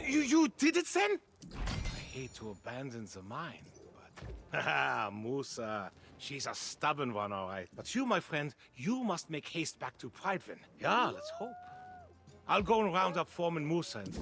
You did it, then? I hate to abandon the mine, but... Haha, Musa. She's a stubborn one, all right. But you, my friend, you must make haste back to Pridevin. Yeah, let's hope. I'll go and round up Foreman Musa and...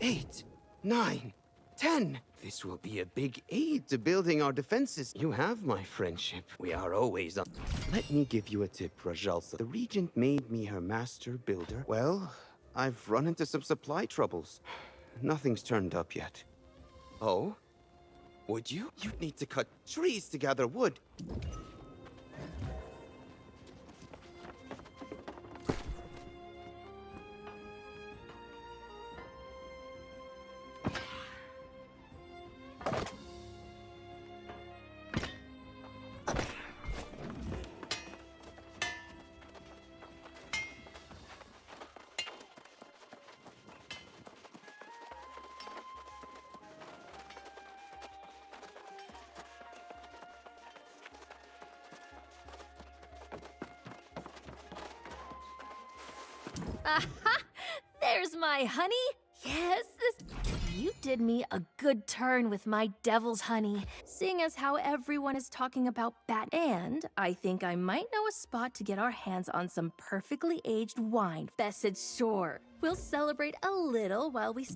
8, 9, 10. This will be a big aid to building our defenses. You have my friendship. We are always on. Let me give you a tip, Rajalsa. The Regent made me her master builder. Well, I've run into some supply troubles. Nothing's turned up yet. Oh? Would you? You'd need to cut trees to gather wood. Aha! There's my honey! Yes, You did me a good turn with my devil's honey. Seeing as how everyone is talking about bat, and I think I might know a spot to get our hands on some perfectly aged wine. Bessed Shore. We'll celebrate a little while we...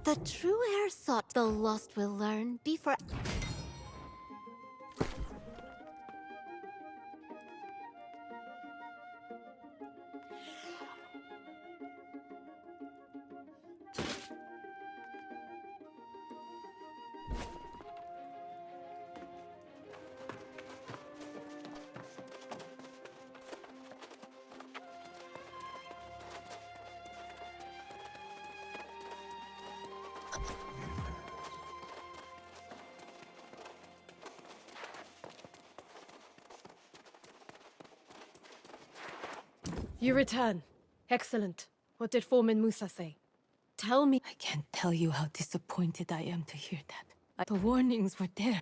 The true heir sought, the lost will learn. Be for... You return. Excellent. What did Foreman Musa say? Tell me. I can't tell you how disappointed I am to hear that. The warnings were there.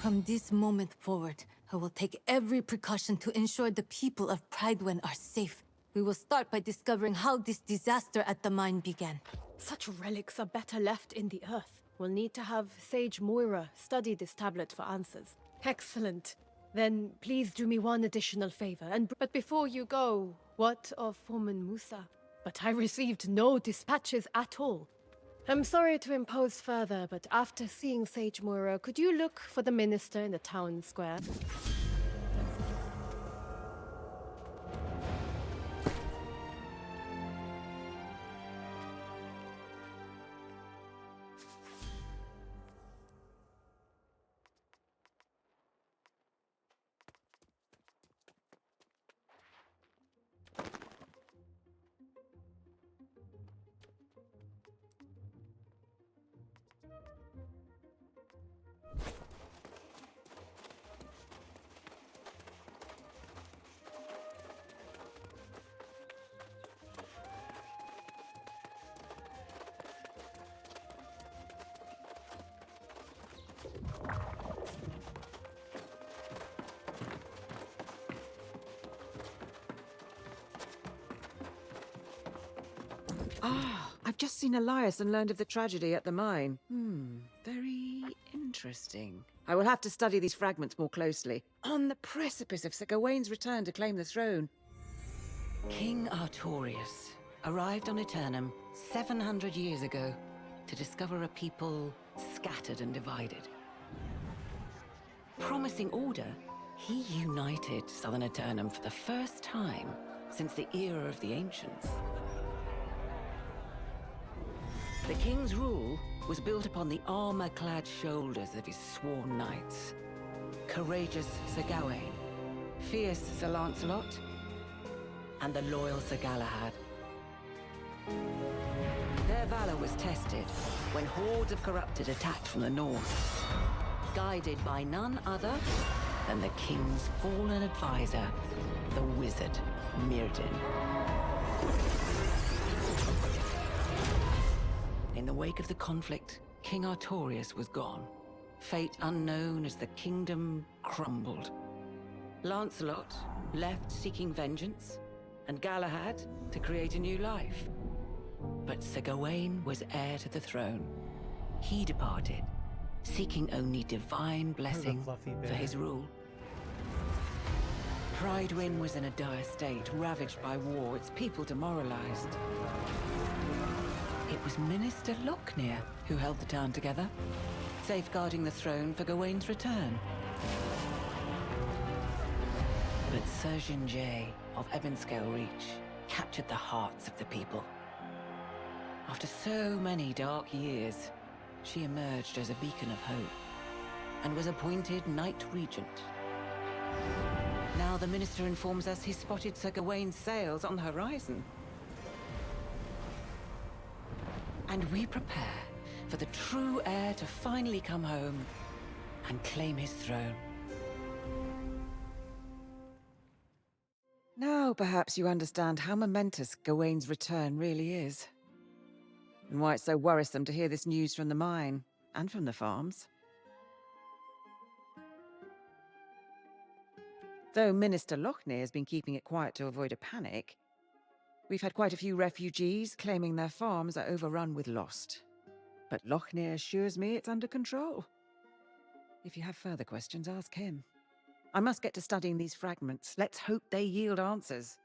From this moment forward, I will take every precaution to ensure the people of Pridewen are safe. We will start by discovering how this disaster at the mine began. Such relics are better left in the earth. We'll need to have Sage Moira study this tablet for answers. Excellent. Then please do me one additional favor. But before you go, what of Foreman Musa? But I received no dispatches at all. I'm sorry to impose further, but after seeing Sage Moira, could you look for the minister in the town square? Ah, I've just seen Elias and learned of the tragedy at the mine. Very interesting. I will have to study these fragments more closely. On the precipice of Sir Gawain's return to claim the throne. King Artorius arrived on Aeternum 700 years ago to discover a people scattered and divided. Promising order, he united southern Aeternum for the first time since the era of the Ancients. The king's rule was built upon the armor-clad shoulders of his sworn knights. Courageous Sir Gawain, fierce Sir Lancelot, and the loyal Sir Galahad. Their valor was tested when hordes of corrupted attacked from the north, guided by none other than the king's fallen advisor, the wizard Mirrodin. In the wake of the conflict, King Artorius was gone. Fate unknown as the kingdom crumbled. Lancelot left seeking vengeance, and Galahad to create a new life. But Sir Gawain was heir to the throne. He departed, seeking only divine blessing for his rule. Prydwen was in a dire state, ravaged by war, its people demoralized. It was Minister Lochner who held the town together, safeguarding the throne for Gawain's return. But Sir Jinjay of Ebonscale Reach captured the hearts of the people. After so many dark years, she emerged as a beacon of hope and was appointed Knight Regent. Now the minister informs us he spotted Sir Gawain's sails on the horizon. And we prepare for the true heir to finally come home and claim his throne. Now perhaps you understand how momentous Gawain's return really is. And why it's so worrisome to hear this news from the mine, and from the farms. Though Minister Lochner has been keeping it quiet to avoid a panic, we've had quite a few refugees claiming their farms are overrun with lost. But Lochner assures me it's under control. If you have further questions, ask him. I must get to studying these fragments. Let's hope they yield answers.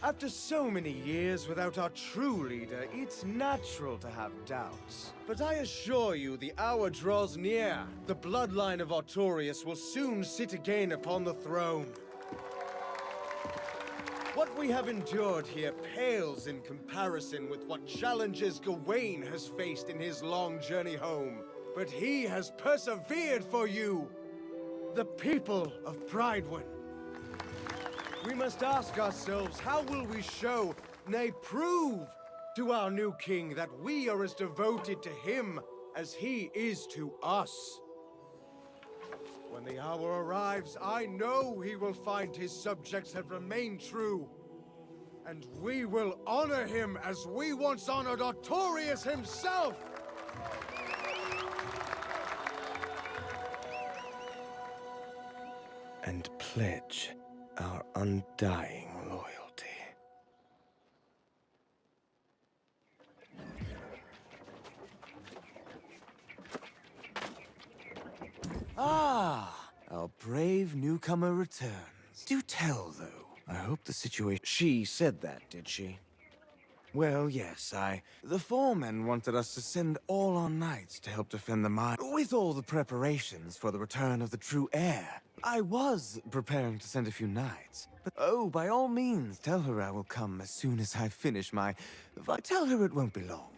After so many years without our true leader, it's natural to have doubts. But I assure you, the hour draws near. The bloodline of Artorius will soon sit again upon the throne. What we have endured here pales in comparison with what challenges Gawain has faced in his long journey home. But he has persevered for you, the people of Prydwen. We must ask ourselves, how will we show, nay prove, to our new king that we are as devoted to him as he is to us. When the hour arrives, I know he will find his subjects have remained true. And we will honor him as we once honored Artorias himself! And pledge our undying loyalty. Ah, our brave newcomer returns. Do tell, though. I hope the situation... She said that, did she? Well, yes, The foreman wanted us to send all our knights to help defend the mine. With all the preparations for the return of the true heir. I was preparing to send a few knights. But, oh, by all means, tell her I will come as soon as I finish my... Tell her it won't be long.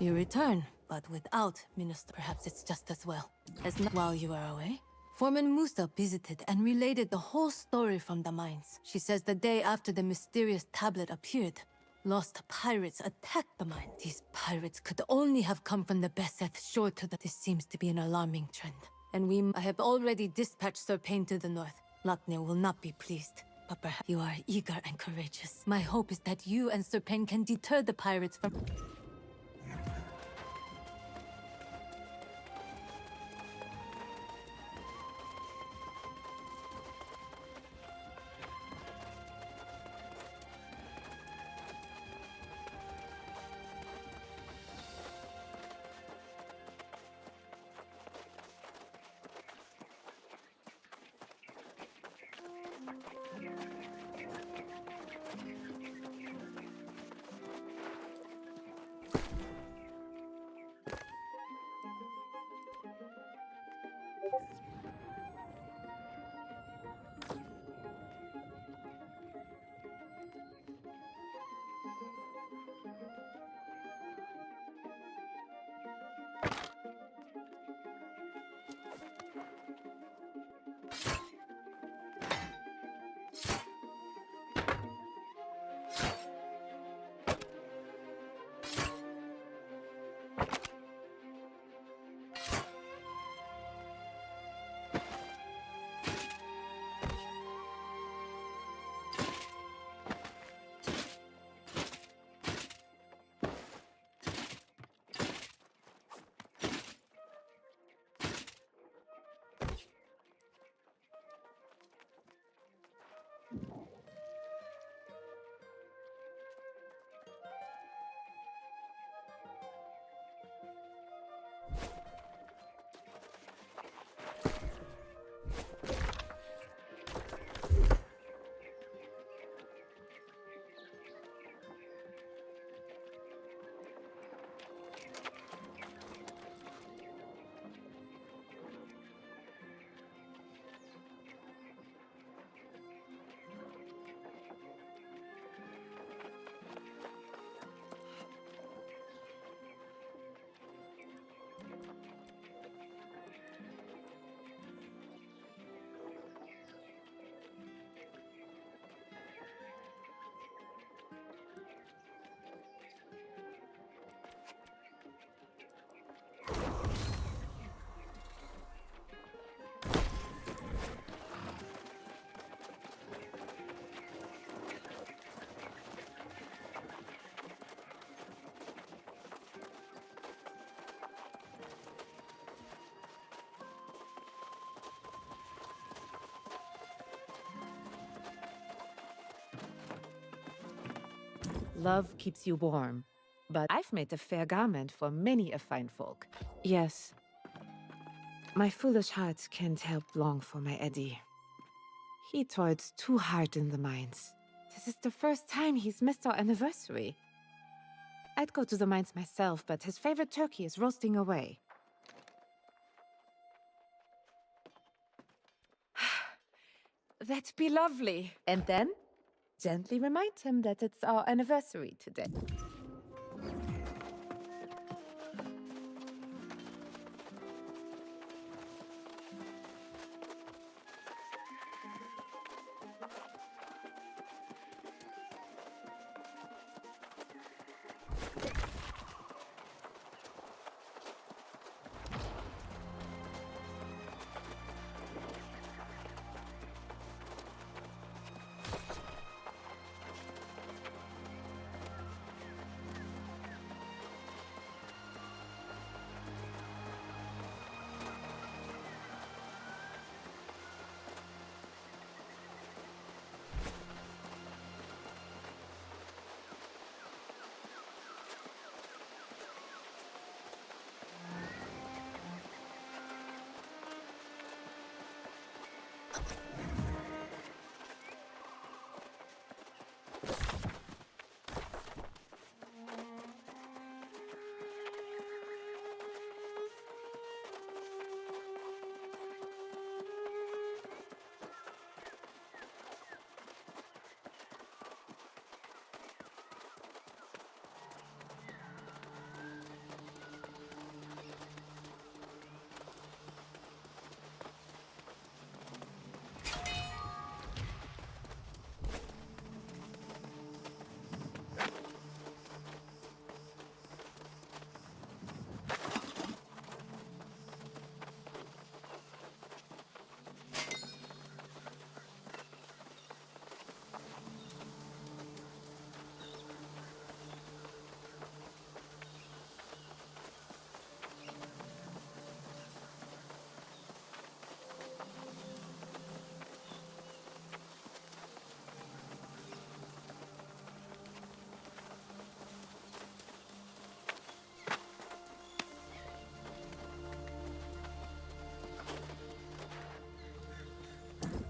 You return, but without Minister. Perhaps it's just as well. As not while you are away. Foreman Musa visited and related the whole story from the mines. She says the day after the mysterious tablet appeared, lost pirates attacked the mine. These pirates could only have come from the Beseth shore to the... This seems to be an alarming trend. And I have already dispatched Sir Payne to the north. Lochner will not be pleased. But perhaps you are eager and courageous. My hope is that you and Sir Payne can deter the pirates from... Love keeps you warm. but I've made a fair garment for many a fine folk. Yes, my foolish heart can't help long for my Eddie. He toiled too hard in the mines. This is the first time he's missed our anniversary. I'd go to the mines myself, but his favorite turkey is roasting away. That'd be lovely. And then, gently remind him that it's our anniversary today.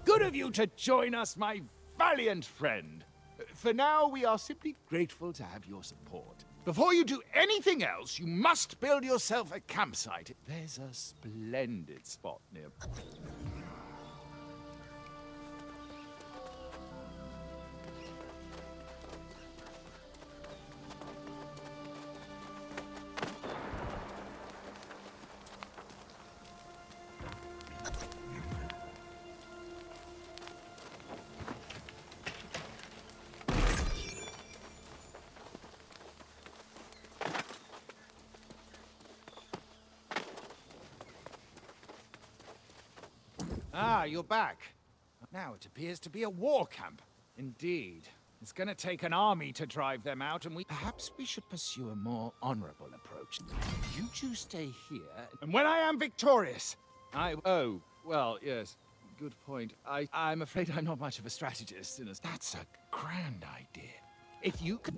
Good of you to join us, my valiant friend. For now, we are simply grateful to have your support. Before you do anything else, you must build yourself a campsite. There's a splendid spot near. Ah, you're back. Now it appears to be a war camp. Indeed. It's gonna take an army to drive them out, and perhaps we should pursue a more honorable approach. You two stay here, and when I am victorious, Oh, well, yes. Good point. I'm afraid I'm not much of a strategist. That's a grand idea. If you could...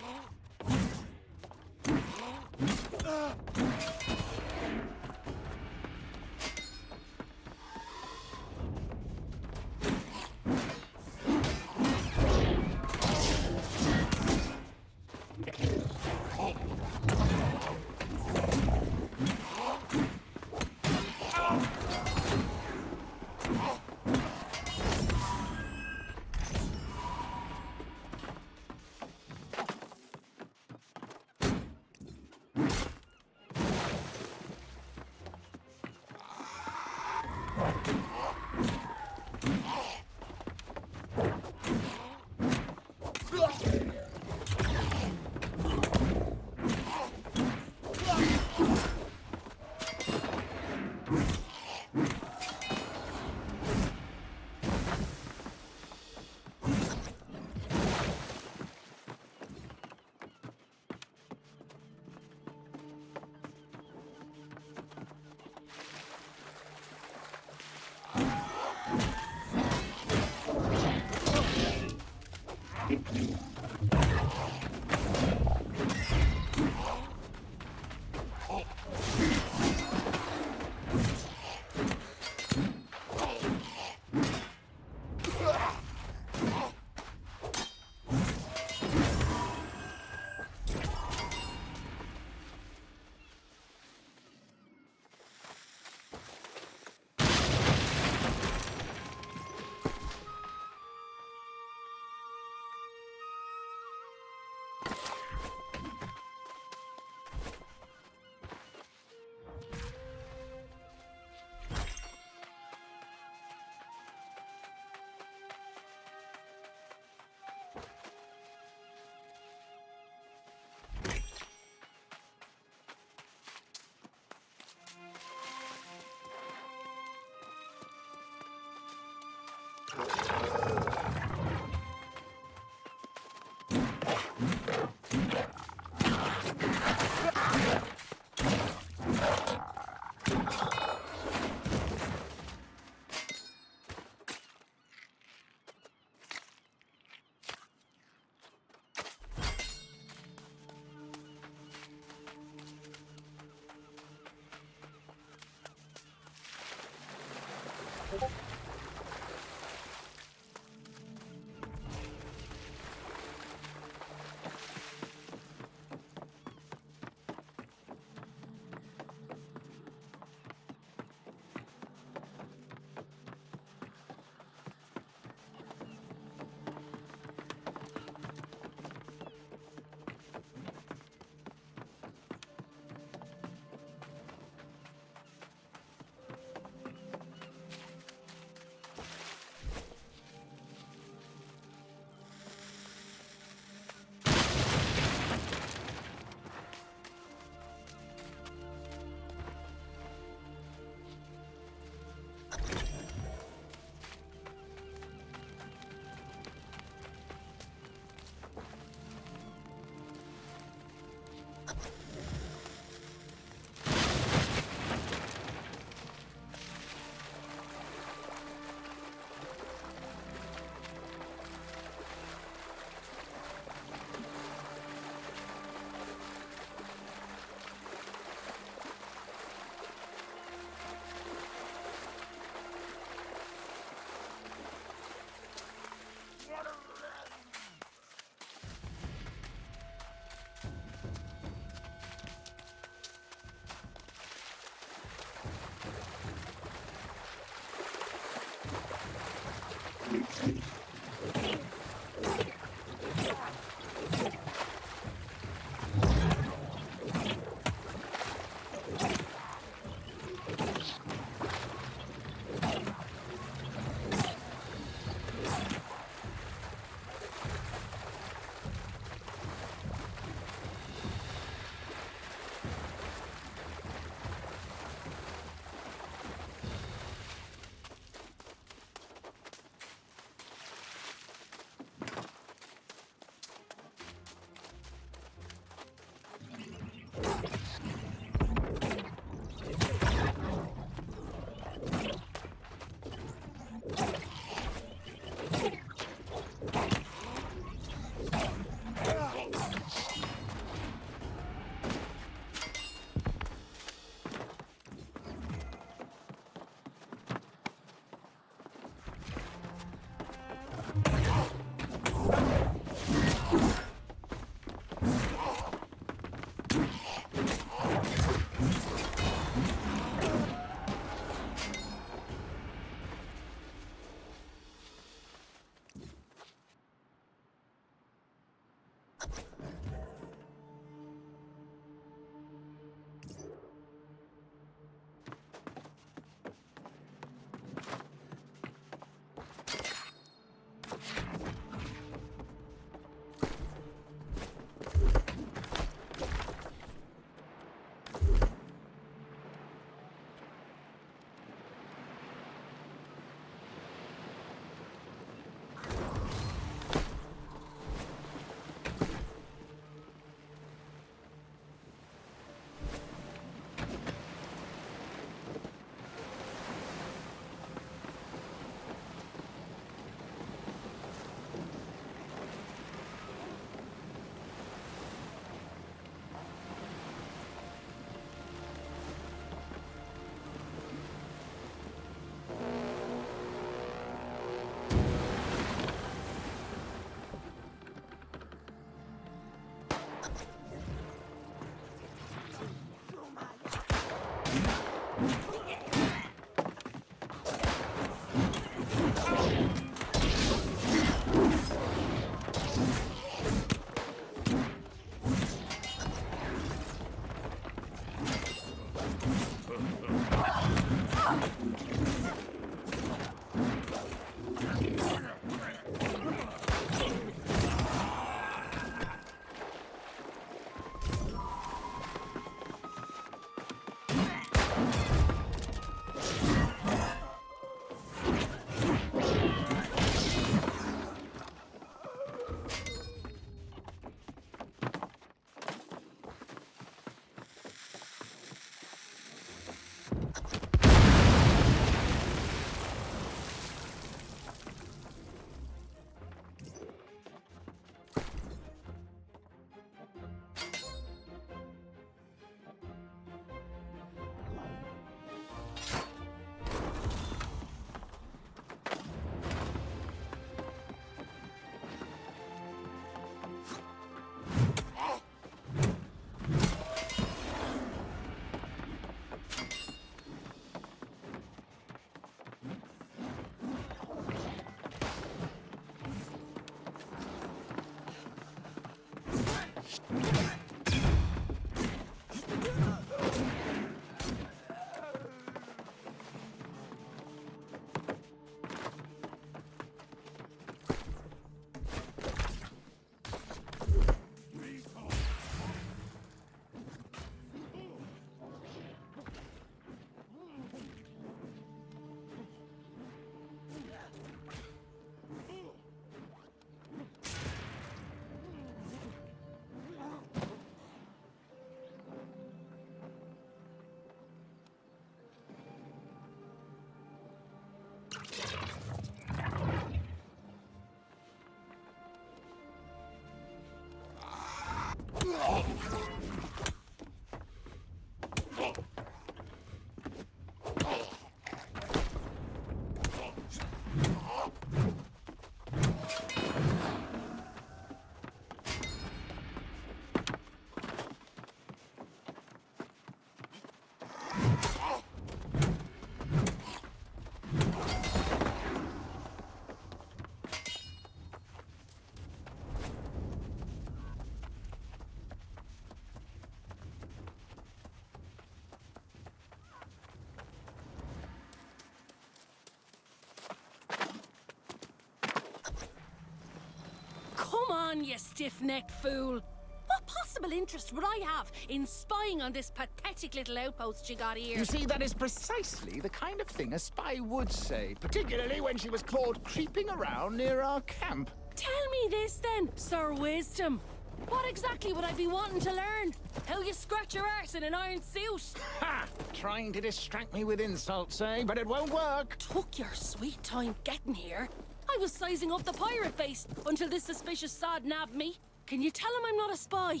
Come on, you stiff-necked fool! What possible interest would I have in spying on this pathetic little outpost you got here? You see, that is precisely the kind of thing a spy would say, particularly when she was caught creeping around near our camp. Tell me this then, Sir Wisdom. What exactly would I be wanting to learn? How you scratch your arse in an iron suit? Ha! Trying to distract me with insults, eh? But it won't work. Took your sweet time getting here. I was sizing up the pirate base until this suspicious sod nabbed me. Can you tell him I'm not a spy?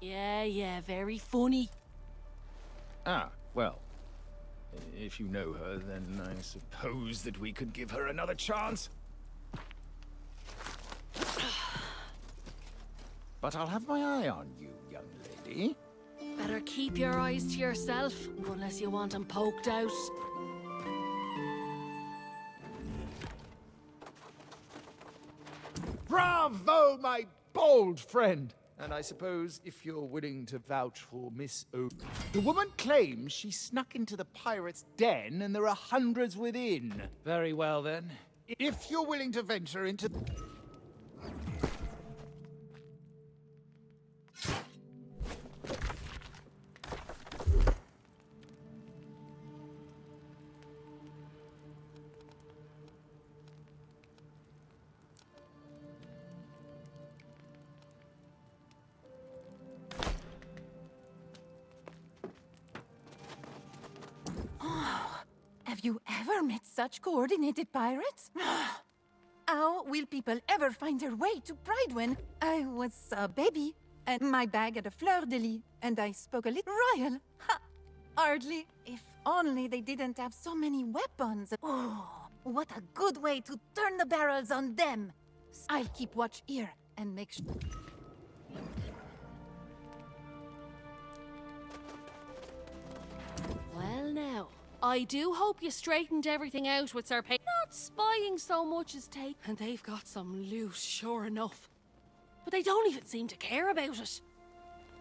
Yeah, very funny. Ah, well. If you know her, then I suppose that we could give her another chance. But I'll have my eye on you, young lady. Better keep your eyes to yourself, unless you want them poked out. Bravo, my bold friend! And I suppose if you're willing to vouch for Miss O... The woman claims she snuck into the pirate's den and there are hundreds within. Very well, then. If you're willing to venture into... Have you ever met such coordinated pirates? How will people ever find their way to Pridewin? I was a baby, and my bag had a fleur-de-lis, and I spoke a little royal. Ha! Hardly. If only they didn't have so many weapons. Oh, what a good way to turn the barrels on them. I'll keep watch here and make sure... Well now, I do hope you straightened everything out with Sir Pay. Not spying so much as take. And they've got some loot, sure enough. But they don't even seem to care about it.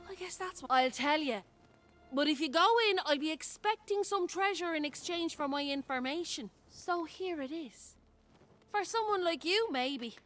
I guess that's what I'll tell you. But if you go in, I'll be expecting some treasure in exchange for my information. So here it is. For someone like you, maybe.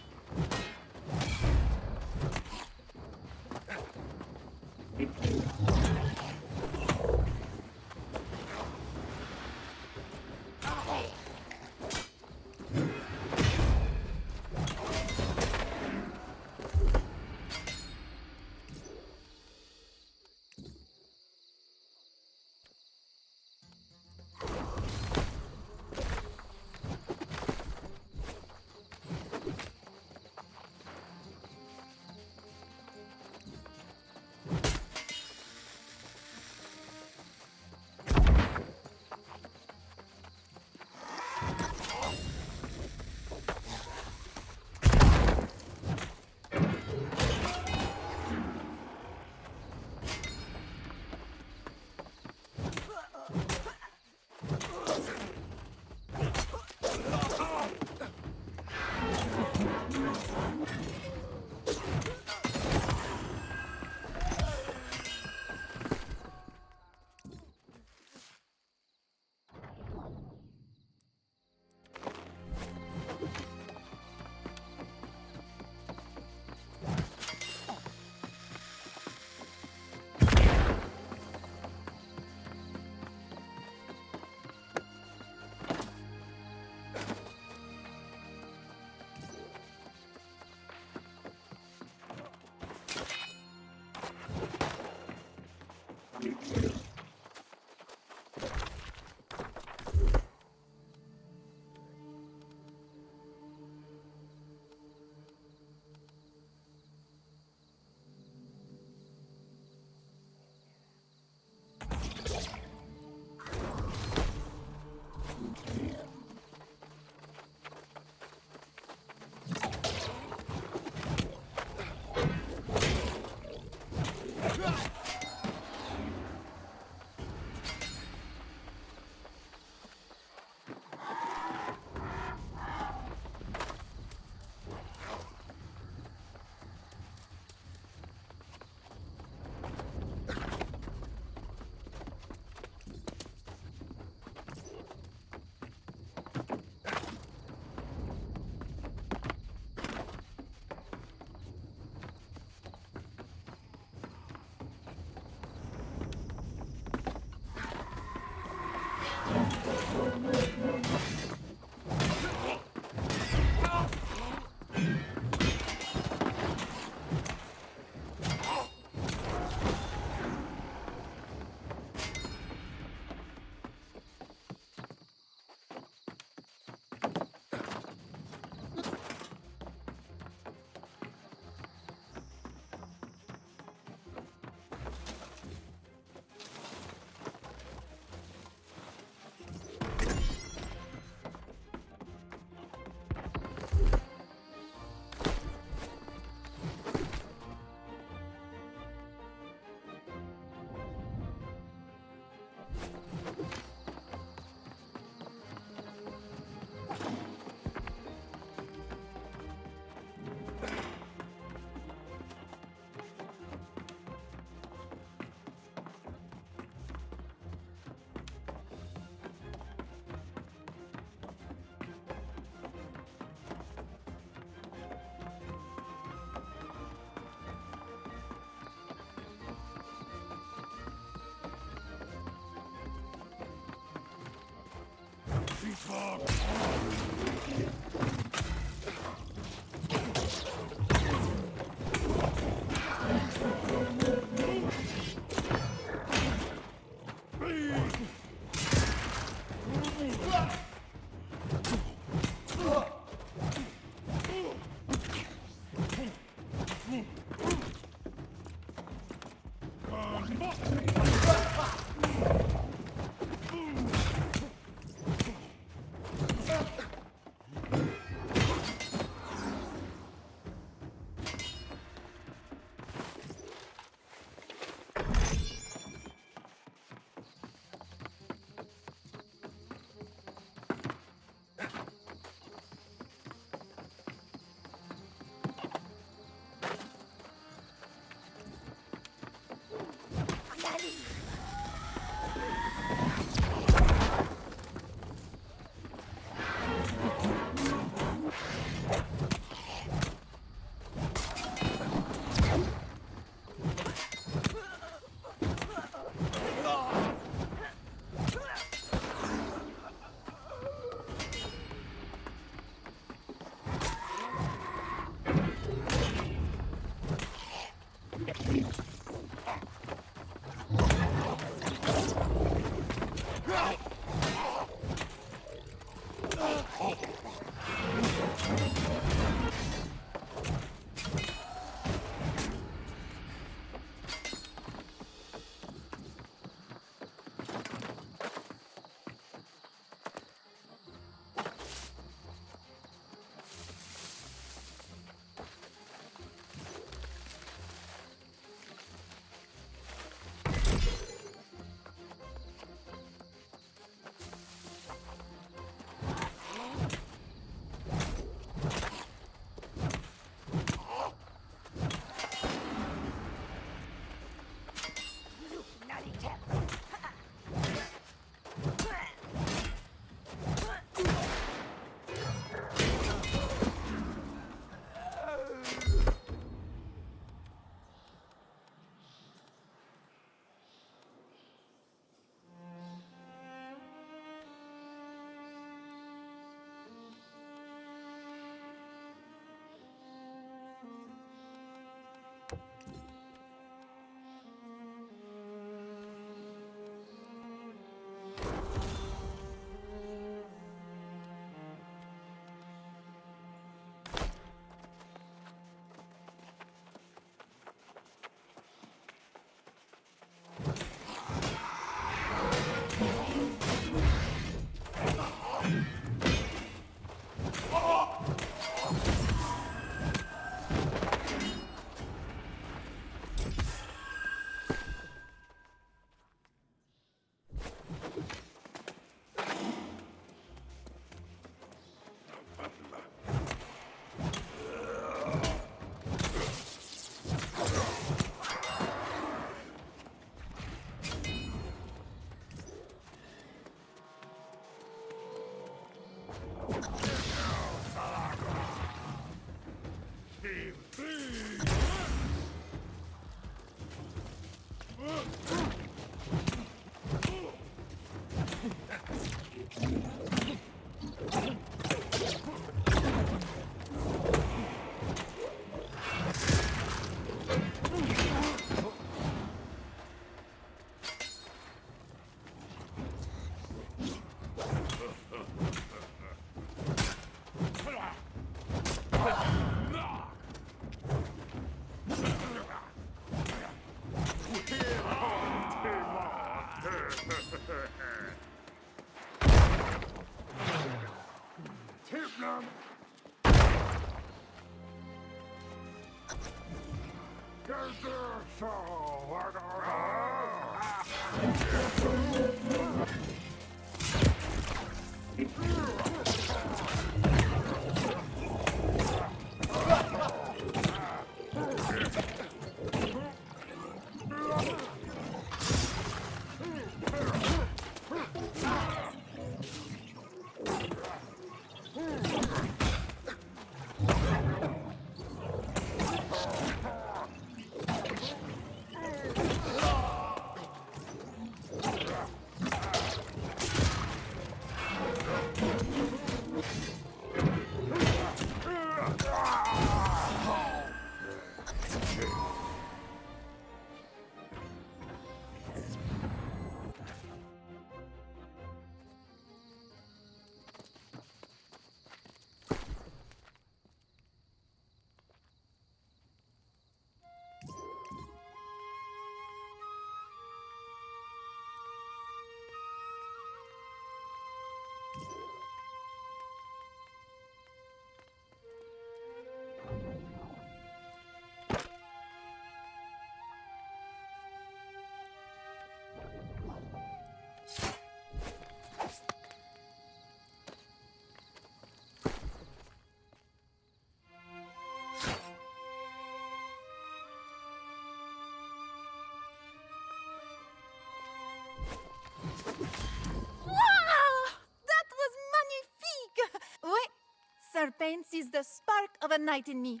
Pain sees the spark of a knight in me.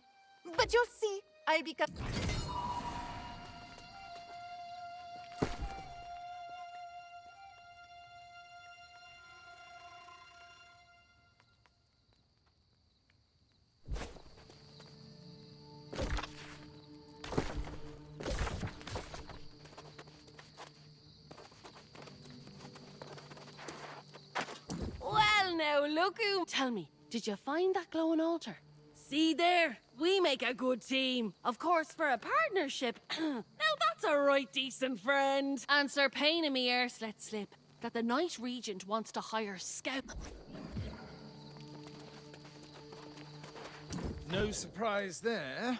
But you'll see, I'll become... Well, now, look who... Tell me, did you find that glowing altar? See there? We make a good team. Of course, for a partnership. Now that's a right decent friend. And Sir Payne and me arse let slip that the Knight Regent wants to hire scout. No surprise there.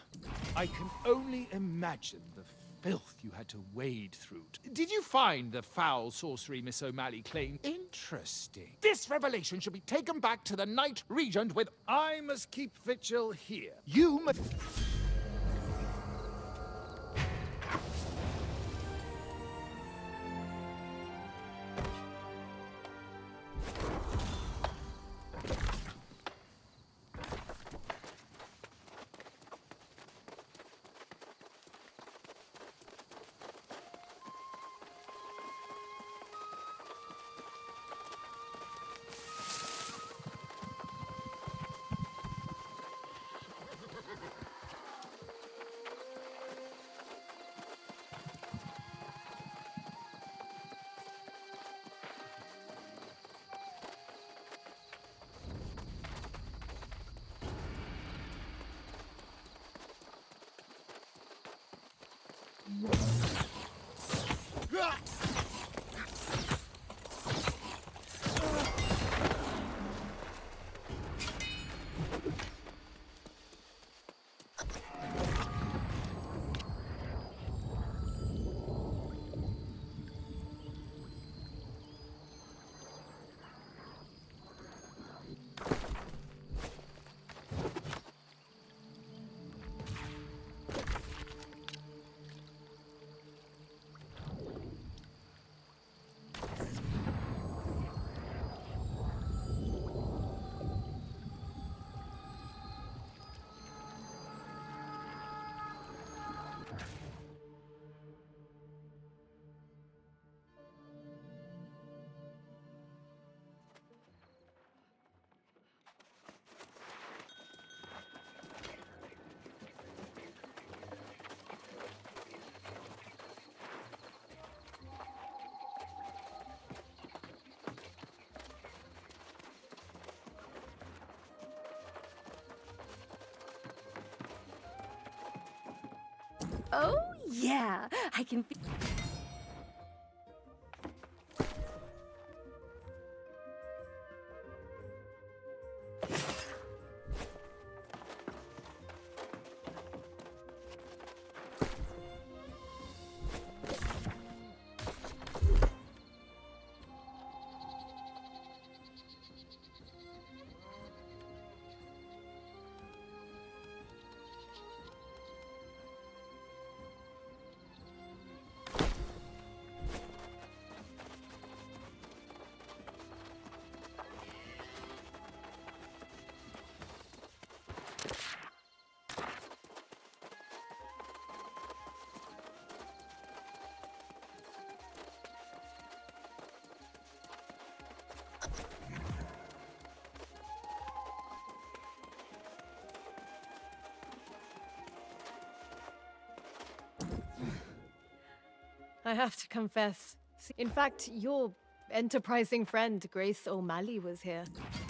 I can only imagine the filth you had to wade through. Did you find the foul sorcery Miss O'Malley claimed? Interesting. This revelation should be taken back to the Knight Regent with... I must keep vigil here. You must... Oh, yeah. I can feel... I have to confess. In fact, your enterprising friend, Grace O'Malley, was here.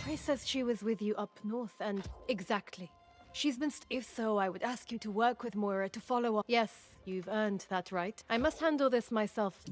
Grace says she was with you up north, and exactly. She's been if so, I would ask you to work with Moira to follow up. Yes, you've earned that right. I must handle this myself.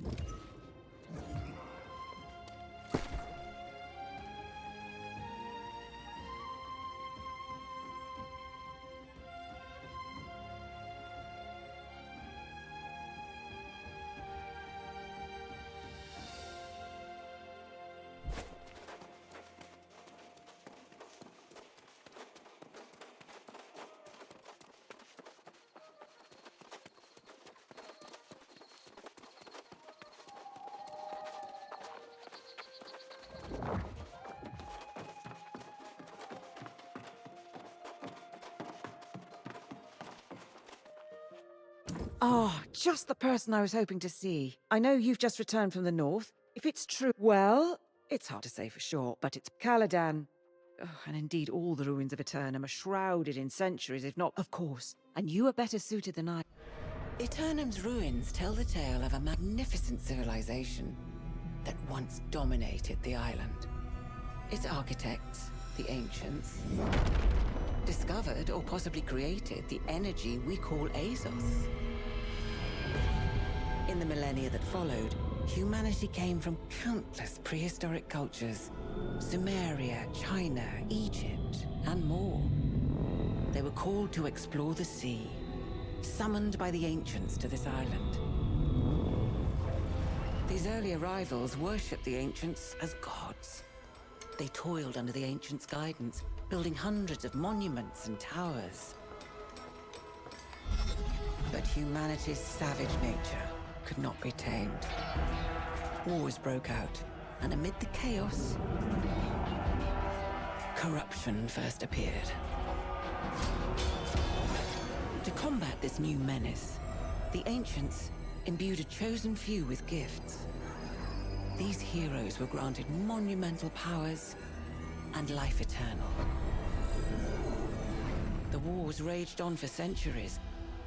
Oh, just the person I was hoping to see. I know you've just returned from the north. If it's true, well, it's hard to say for sure, but it's Caladan. Oh, and indeed, all the ruins of Aeternum are shrouded in centuries, if not, of course. And you are better suited than I. Aeternum's ruins tell the tale of a magnificent civilization that once dominated the island. Its architects, the ancients, discovered or possibly created the energy we call Azos. In the millennia that followed, humanity came from countless prehistoric cultures: Sumeria, China, Egypt, and more. They were called to explore the sea, summoned by the ancients to this island. These early arrivals worshipped the ancients as gods. They toiled under the ancients' guidance, building hundreds of monuments and towers. But humanity's savage nature could not be tamed. Wars broke out, and amid the chaos, corruption first appeared. To combat this new menace, the ancients imbued a chosen few with gifts. These heroes were granted monumental powers and life eternal. The wars raged on for centuries,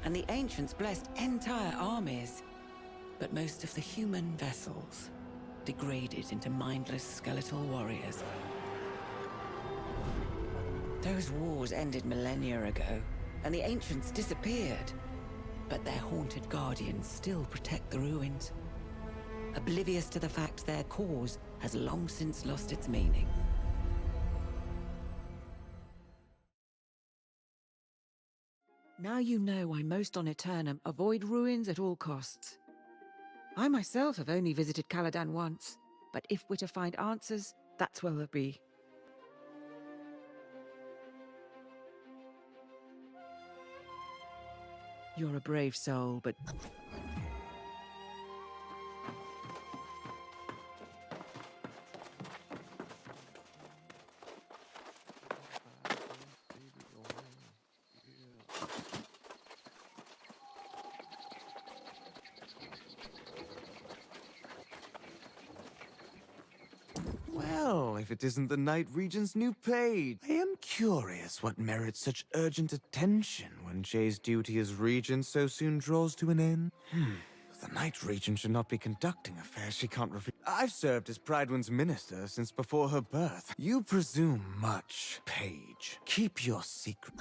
and the ancients blessed entire armies. But most of the human vessels degraded into mindless skeletal warriors. Those wars ended millennia ago, and the ancients disappeared. But their haunted guardians still protect the ruins, oblivious to the fact their cause has long since lost its meaning. Now you know why most on Aeternum avoid ruins at all costs. I myself have only visited Caladan once, but if we're to find answers, that's where we'll be. You're a brave soul, but... Well, if it isn't the Night Regent's new page. I am curious what merits such urgent attention when Jay's duty as regent so soon draws to an end. The Night Regent should not be conducting affairs she can't reveal. I've served as Pridewin's minister since before her birth. You presume much, page. Keep your secret.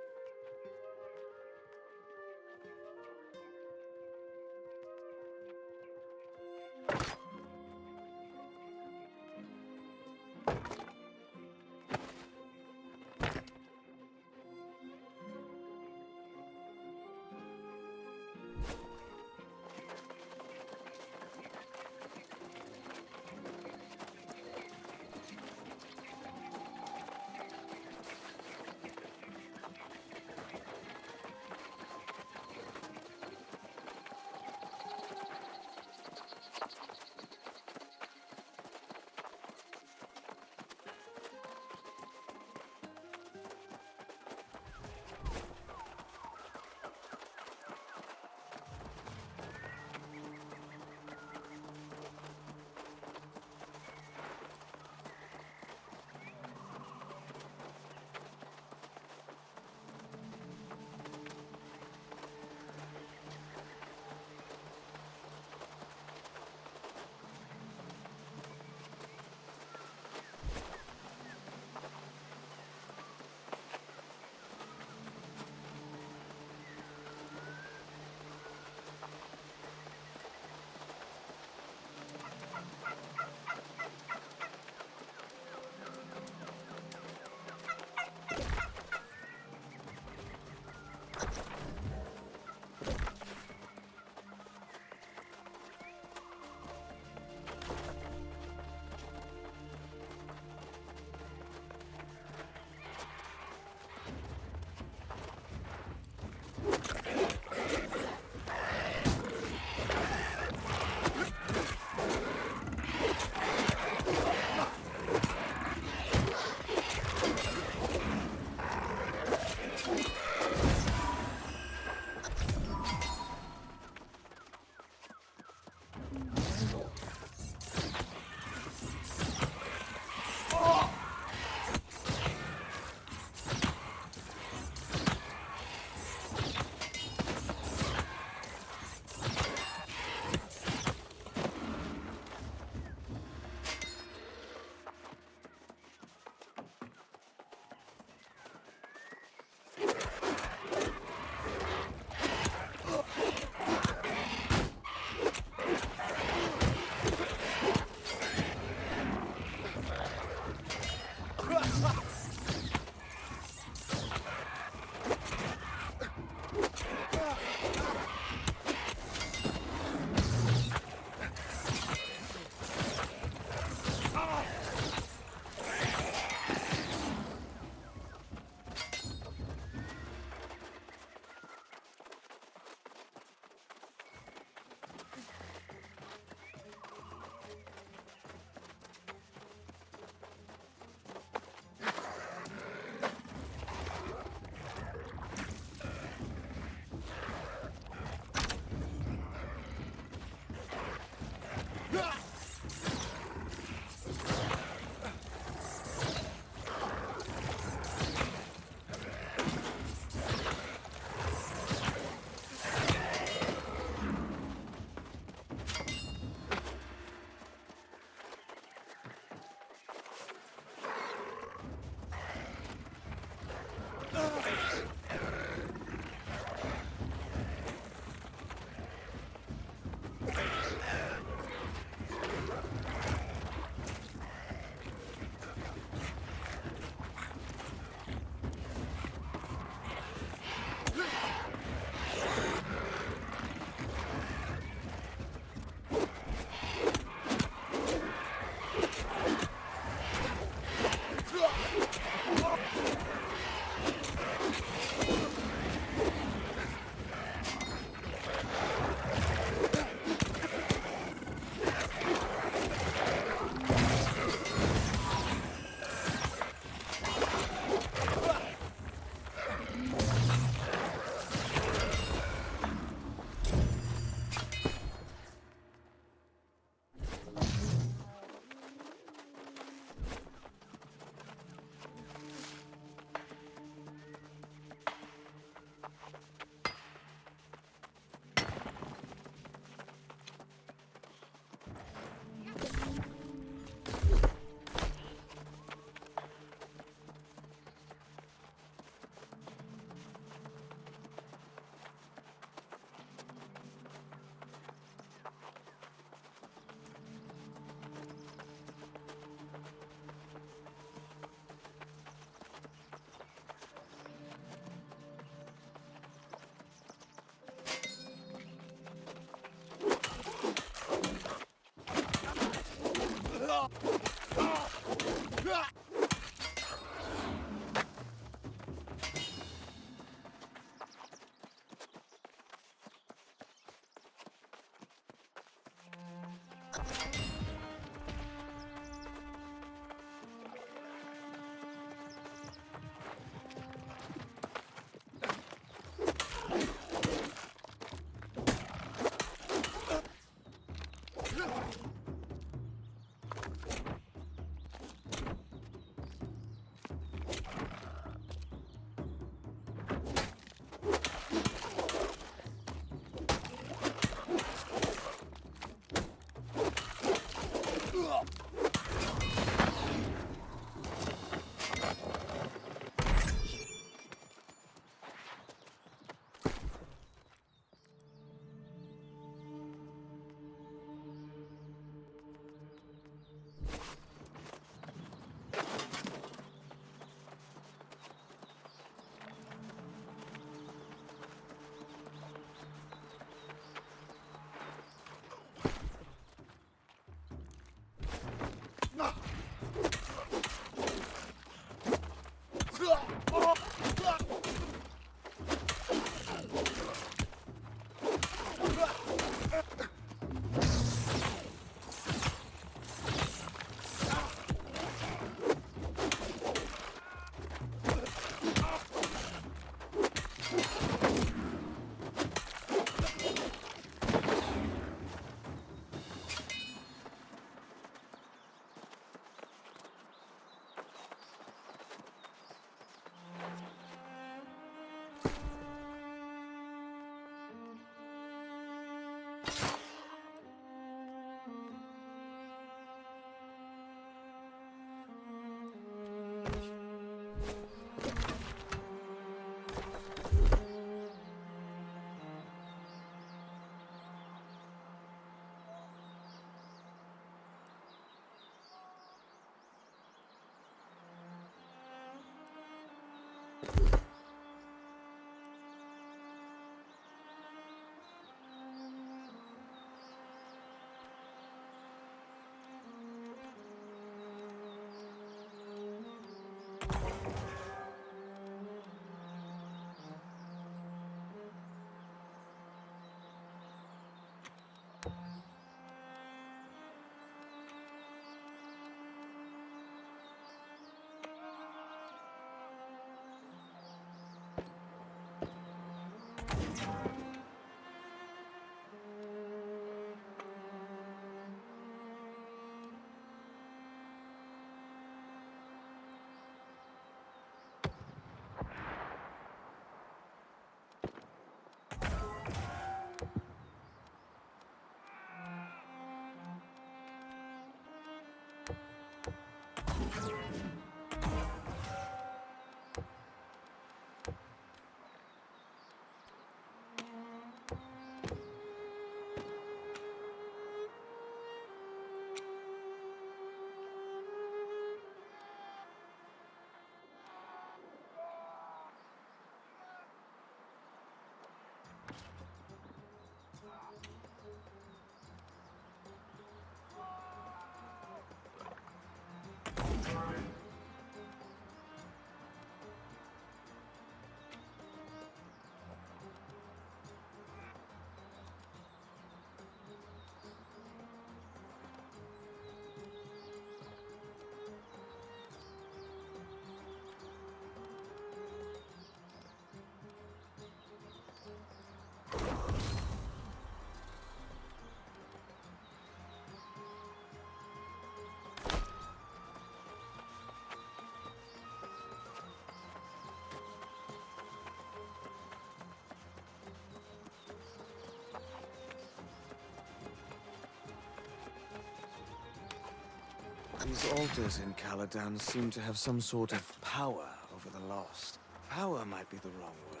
These altars in Caladan seem to have some sort of power over the lost. Power might be the wrong word,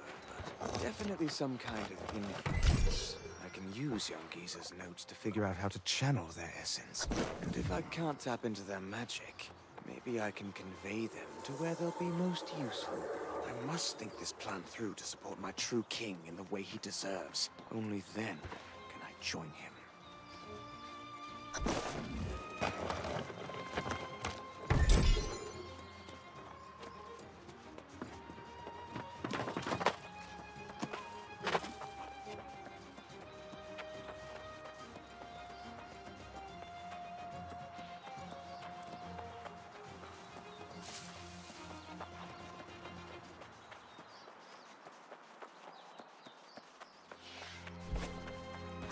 but definitely some kind of influence. I can use young Giza's notes to figure out how to channel their essence. And if I can't tap into their magic, maybe I can convey them to where they'll be most useful. I must think this plan through to support my true king in the way he deserves. Only then can I join him.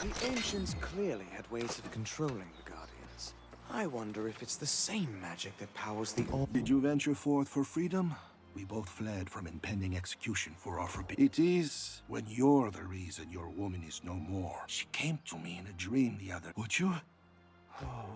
The Ancients clearly had ways of controlling the Guardians. I wonder if it's the same magic that powers the all. Did you venture forth for freedom? We both fled from impending execution for our forbidden. It is when you're the reason your woman is no more. She came to me in a dream the other. Would you? Oh,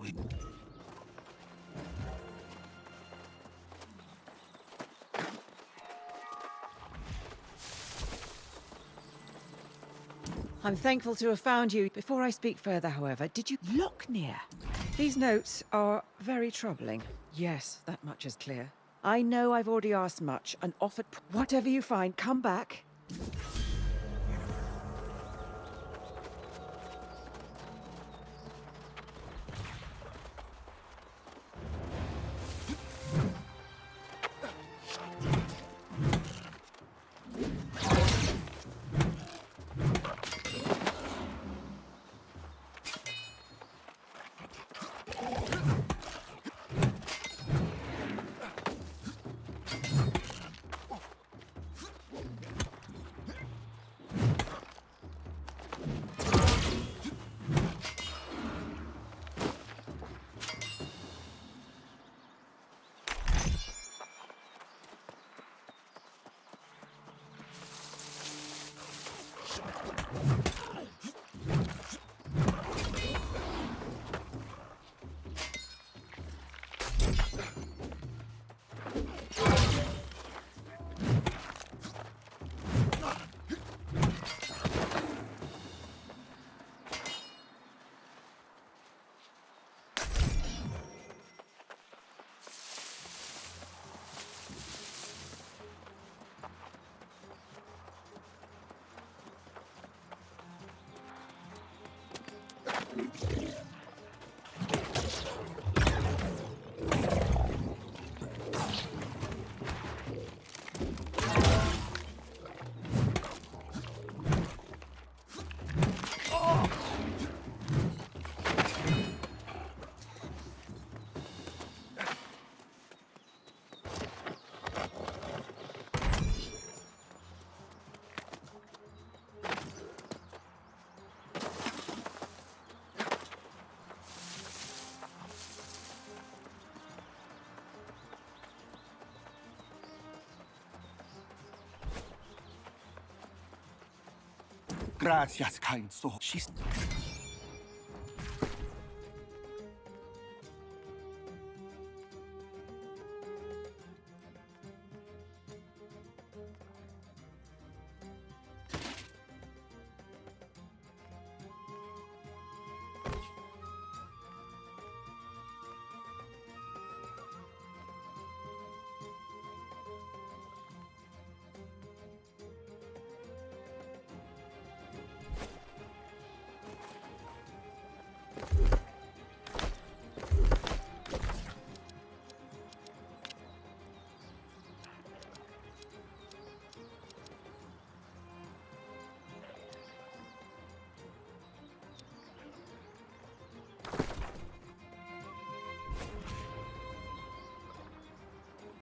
I'm thankful to have found you. Before I speak further, however, did you look near? These notes are very troubling. Yes, that much is clear. I know I've already asked much and offered. Whatever you find, come back. gracias, kind soul. She's